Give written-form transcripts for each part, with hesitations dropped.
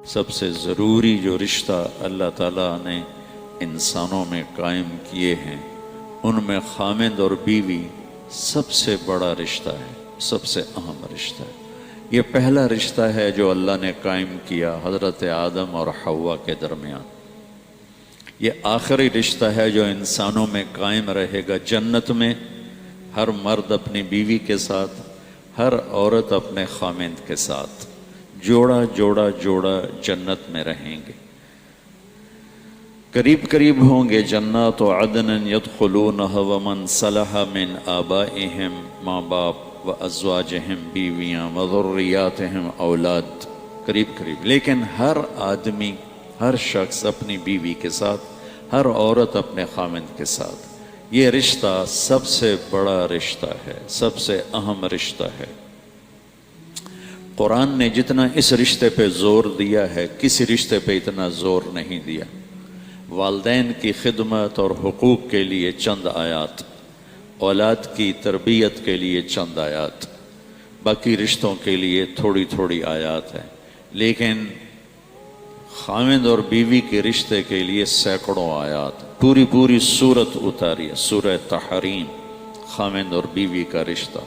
سب سے ضروری جو رشتہ اللہ تعالیٰ نے انسانوں میں قائم کیے ہیں ان میں خامند اور بیوی سب سے بڑا رشتہ ہے، سب سے اہم رشتہ ہے۔ یہ پہلا رشتہ ہے جو اللہ نے قائم کیا حضرت آدم اور حوا کے درمیان۔ یہ آخری رشتہ ہے جو انسانوں میں قائم رہے گا جنت میں، ہر مرد اپنی بیوی کے ساتھ، ہر عورت اپنے خامند کے ساتھ، جوڑا جوڑا جوڑا جنت میں رہیں گے، قریب قریب ہوں گے۔ جنات و عدن یدخلونہ ومن صلح من آبائہم، ماں باپ و ازواجہم، بیویاں و ذریاتہم، اولاد، قریب قریب۔ لیکن ہر آدمی، ہر شخص اپنی بیوی کے ساتھ، ہر عورت اپنے خامند کے ساتھ۔ یہ رشتہ سب سے بڑا رشتہ ہے، سب سے اہم رشتہ ہے۔ قرآن نے جتنا اس رشتے پہ زور دیا ہے کسی رشتے پہ اتنا زور نہیں دیا۔ والدین کی خدمت اور حقوق کے لیے چند آیات، اولاد کی تربیت کے لیے چند آیات، باقی رشتوں کے لیے تھوڑی تھوڑی آیات ہیں، لیکن خامند اور بیوی کے رشتے کے لیے سینکڑوں آیات، پوری پوری سورت اتاری ہے۔ سورہ تحریم خامند اور بیوی کا رشتہ،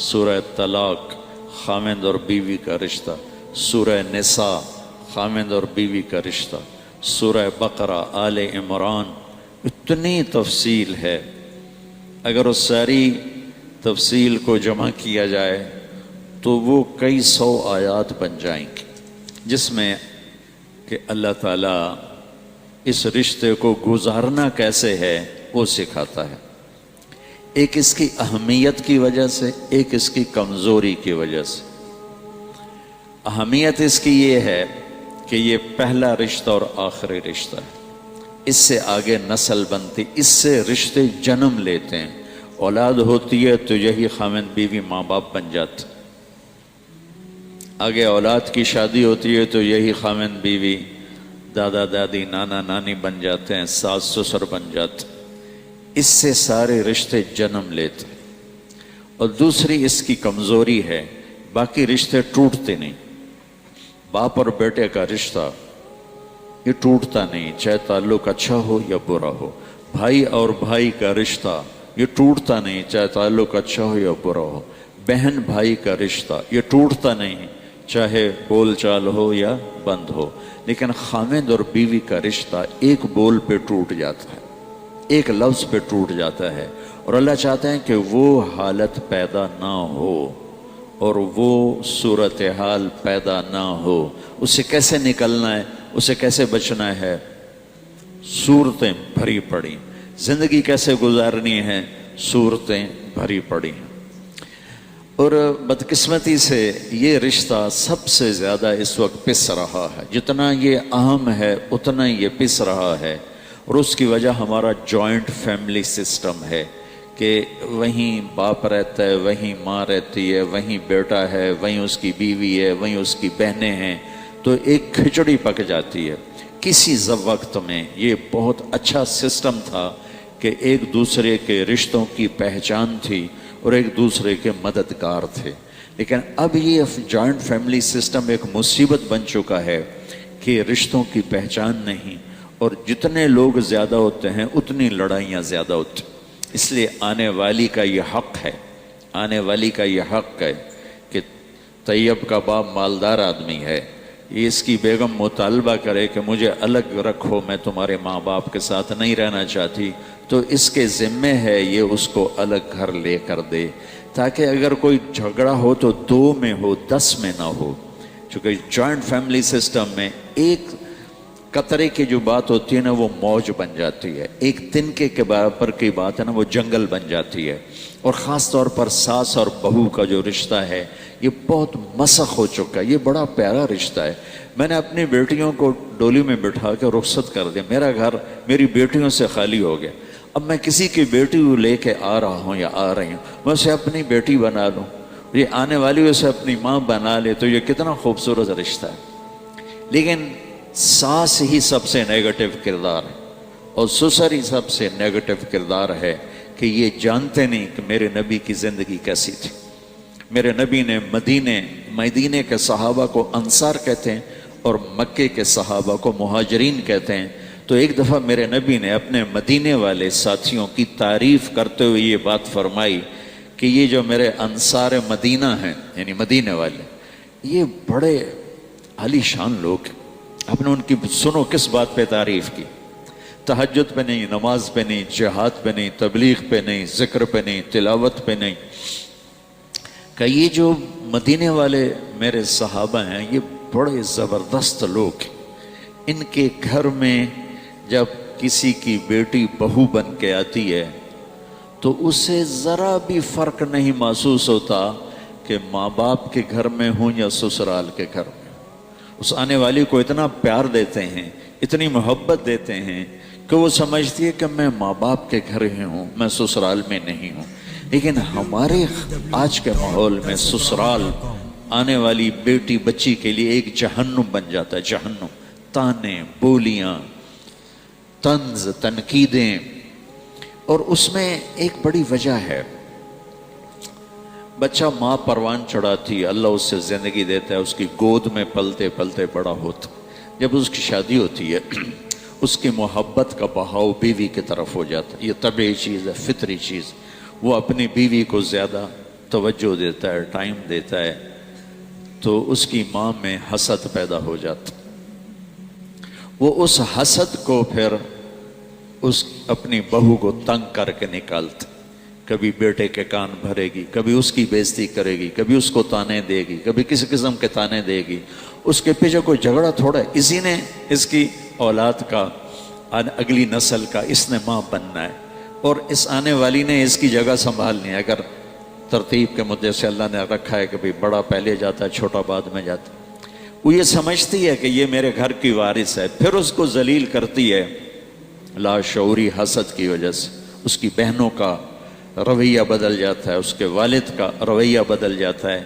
سورہ طلاق خامند اور بیوی کا رشتہ، سورہ نساء خامند اور بیوی کا رشتہ، سورہ بقرہ، آل عمران، اتنی تفصیل ہے۔ اگر اس ساری تفصیل کو جمع کیا جائے تو وہ کئی سو آیات بن جائیں گی، جس میں کہ اللہ تعالیٰ اس رشتے کو گزارنا کیسے ہے وہ سکھاتا ہے، ایک اس کی اہمیت کی وجہ سے، ایک اس کی کمزوری کی وجہ سے۔ اہمیت اس کی یہ ہے کہ یہ پہلا رشتہ اور آخری رشتہ ہے، اس سے آگے نسل بنتی، اس سے رشتے جنم لیتے ہیں، اولاد ہوتی ہے تو یہی خامند بیوی ماں باپ بن جاتے، آگے اولاد کی شادی ہوتی ہے تو یہی خامند بیوی دادا دادی نانا نانی بن جاتے ہیں، ساس سسر بن جاتے، اس سے سارے رشتے جنم لیتے۔ اور دوسری اس کی کمزوری ہے، باقی رشتے ٹوٹتے نہیں۔ باپ اور بیٹے کا رشتہ یہ ٹوٹتا نہیں، چاہے تعلق اچھا ہو یا برا ہو۔ بھائی اور بھائی کا رشتہ یہ ٹوٹتا نہیں، چاہے تعلق اچھا ہو یا برا ہو۔ بہن بھائی کا رشتہ یہ ٹوٹتا نہیں، چاہے بول چال ہو یا بند ہو۔ لیکن خامند اور بیوی کا رشتہ ایک بول پہ ٹوٹ جاتا ہے، ایک لفظ پہ ٹوٹ جاتا ہے، اور اللہ چاہتے ہیں کہ وہ حالت پیدا نہ ہو اور وہ صورتحال پیدا نہ ہو۔ اسے کیسے نکلنا ہے، اسے کیسے بچنا ہے؟ صورتیں بھری پڑی، زندگی کیسے گزارنی ہے، صورتیں بھری پڑی ہیں۔ اور بدقسمتی سے یہ رشتہ سب سے زیادہ اس وقت پس رہا ہے، جتنا یہ اہم ہے اتنا یہ پس رہا ہے، اور اس کی وجہ ہمارا جوائنٹ فیملی سسٹم ہے کہ وہیں باپ رہتا ہے، وہیں ماں رہتی ہے، وہیں بیٹا ہے، وہیں اس کی بیوی ہے، وہیں اس کی بہنیں ہیں، تو ایک کھچڑی پک جاتی ہے۔ کسی وقت میں یہ بہت اچھا سسٹم تھا کہ ایک دوسرے کے رشتوں کی پہچان تھی اور ایک دوسرے کے مددگار تھے، لیکن اب یہ جوائنٹ فیملی سسٹم ایک مصیبت بن چکا ہے کہ رشتوں کی پہچان نہیں، اور جتنے لوگ زیادہ ہوتے ہیں اتنی لڑائیاں زیادہ ہوتی۔ اس لیے آنے والی کا یہ حق ہے، آنے والی کا یہ حق ہے کہ طیب کا باپ مالدار آدمی ہے، یہ اس کی بیگم مطالبہ کرے کہ مجھے الگ رکھو، میں تمہارے ماں باپ کے ساتھ نہیں رہنا چاہتی، تو اس کے ذمے ہے یہ اس کو الگ گھر لے کر دے، تاکہ اگر کوئی جھگڑا ہو تو 2 میں ہو، 10 میں نہ ہو۔ چونکہ جوائنٹ فیملی سسٹم میں ایک قطرے کی جو بات ہوتی ہے نا وہ موج بن جاتی ہے، ایک تنکے کے برابر کی بات ہے نا وہ جنگل بن جاتی ہے۔ اور خاص طور پر ساس اور بہو کا جو رشتہ ہے یہ بہت مسخ ہو چکا ہے، یہ بڑا پیارا رشتہ ہے۔ میں نے اپنی بیٹیوں کو ڈولی میں بٹھا کے رخصت کر دیا، میرا گھر میری بیٹیوں سے خالی ہو گیا۔ اب میں کسی کی بیٹی کو لے کے آ رہا ہوں یا آ رہی ہوں، میں اسے اپنی بیٹی بنا لوں، یہ آنے والی اسے اپنی ماں بنا لے، تو یہ کتنا خوبصورت رشتہ ہے۔ لیکن ساس ہی سب سے نیگیٹو کردار ہے، اور سسر ہی سب سے نیگیٹو کردار ہے کہ یہ جانتے نہیں کہ میرے نبی کی زندگی کیسی تھی۔ میرے نبی نے مدینے کے صحابہ کو انصار کہتے ہیں، اور مکے کے صحابہ کو مہاجرین کہتے ہیں. تو ایک دفعہ میرے نبی نے اپنے مدینے والے ساتھیوں کی تعریف کرتے ہوئے یہ بات فرمائی کہ یہ جو میرے انصار مدینہ ہیں، یعنی مدینے والے، یہ بڑے عالی شان لوگ ہیں. آپ نے ان کی سنو کس بات پہ تعریف کی. تہجد پہ نہیں، نماز پہ نہیں، جہاد پہ نہیں، تبلیغ پہ نہیں، ذکر پہ نہیں، تلاوت پہ نہیں. کہ یہ جو مدینے والے میرے صحابہ ہیں یہ بڑے زبردست لوگ ہیں. ان کے گھر میں جب کسی کی بیٹی بہو بن کے آتی ہے تو اسے ذرا بھی فرق نہیں محسوس ہوتا کہ ماں باپ کے گھر میں ہوں یا سسرال کے گھر میں. اس آنے والی کو اتنا پیار دیتے ہیں، اتنی محبت دیتے ہیں کہ وہ سمجھتی ہے کہ میں ماں باپ کے گھر ہی ہوں، میں سسرال میں نہیں ہوں. لیکن ہمارے آج کے ماحول میں سسرال آنے والی بیٹی بچی کے لیے ایک جہنم بن جاتا ہے. جہنم، تانے، بولیاں، طنز، تنقیدیں. اور اس میں ایک بڑی وجہ ہے، بچہ ماں پروان چڑھاتی، اللہ اس سے زندگی دیتا ہے، اس کی گود میں پلتے پلتے بڑا ہوتا. جب اس کی شادی ہوتی ہے اس کی محبت کا بہاؤ بیوی کی طرف ہو جاتا ہے. یہ طبعی چیز ہے، فطری چیز. وہ اپنی بیوی کو زیادہ توجہ دیتا ہے، ٹائم دیتا ہے. تو اس کی ماں میں حسد پیدا ہو جاتا. وہ اس حسد کو پھر اس اپنی بہو کو تنگ کر کے نکالتے. کبھی بیٹے کے کان بھرے گی، کبھی اس کی بےزتی کرے گی، کبھی اس کو تانے دے گی، کبھی کسی قسم کے تانے دے گی. اس کے پیچھے کوئی جھگڑا تھوڑا ہے، اسی نے اس کی اولاد کا، اگلی نسل کا اس نے ماں بننا ہے، اور اس آنے والی نے اس کی جگہ سنبھالنی ہے. اگر ترتیب کے مدے سے اللہ نے رکھا ہے کہ بھی بڑا پہلے جاتا ہے چھوٹا بعد میں جاتا ہے، وہ یہ سمجھتی ہے کہ یہ میرے گھر کی وارث ہے. پھر اس کو ذلیل کرتی ہے لاشعوری حسد کی وجہ سے. اس کی بہنوں کا رویہ بدل جاتا ہے، اس کے والد کا رویہ بدل جاتا ہے،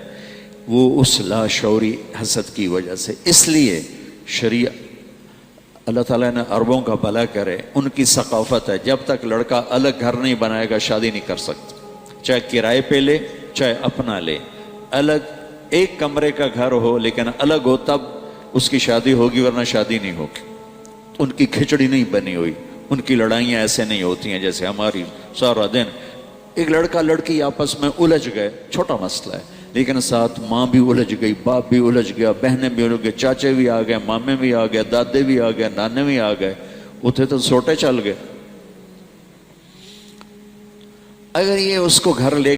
وہ اس لاشعوری حسد کی وجہ سے. اس لیے شریعت، اللہ تعالیٰ نے عربوں کا بھلا کرے، ان کی ثقافت ہے جب تک لڑکا الگ گھر نہیں بنائے گا شادی نہیں کر سکتا. چاہے کرائے پہ لے چاہے اپنا لے، الگ ایک کمرے کا گھر ہو لیکن الگ ہو تب اس کی شادی ہوگی، ورنہ شادی نہیں ہوگی. ان کی کھچڑی نہیں بنی ہوئی، ان کی لڑائیاں ایسے نہیں ہوتی ہیں جیسے ہماری. سارا دن ایک لڑکا لڑکی آپس میں الجھ گئے، چھوٹا مسئلہ ہے، لیکن ساتھ ماں بھی الجھ گئی، باپ بھی الجھ گیا، بہنیں بھی الجھ گئے، چاچے بھی آ گئے، مامے بھی آ گئے، دادے بھی آ گئے، نانے بھی آ گئے، اتنے تو سوٹے چل گئے. اگر یہ اس کو گھر لے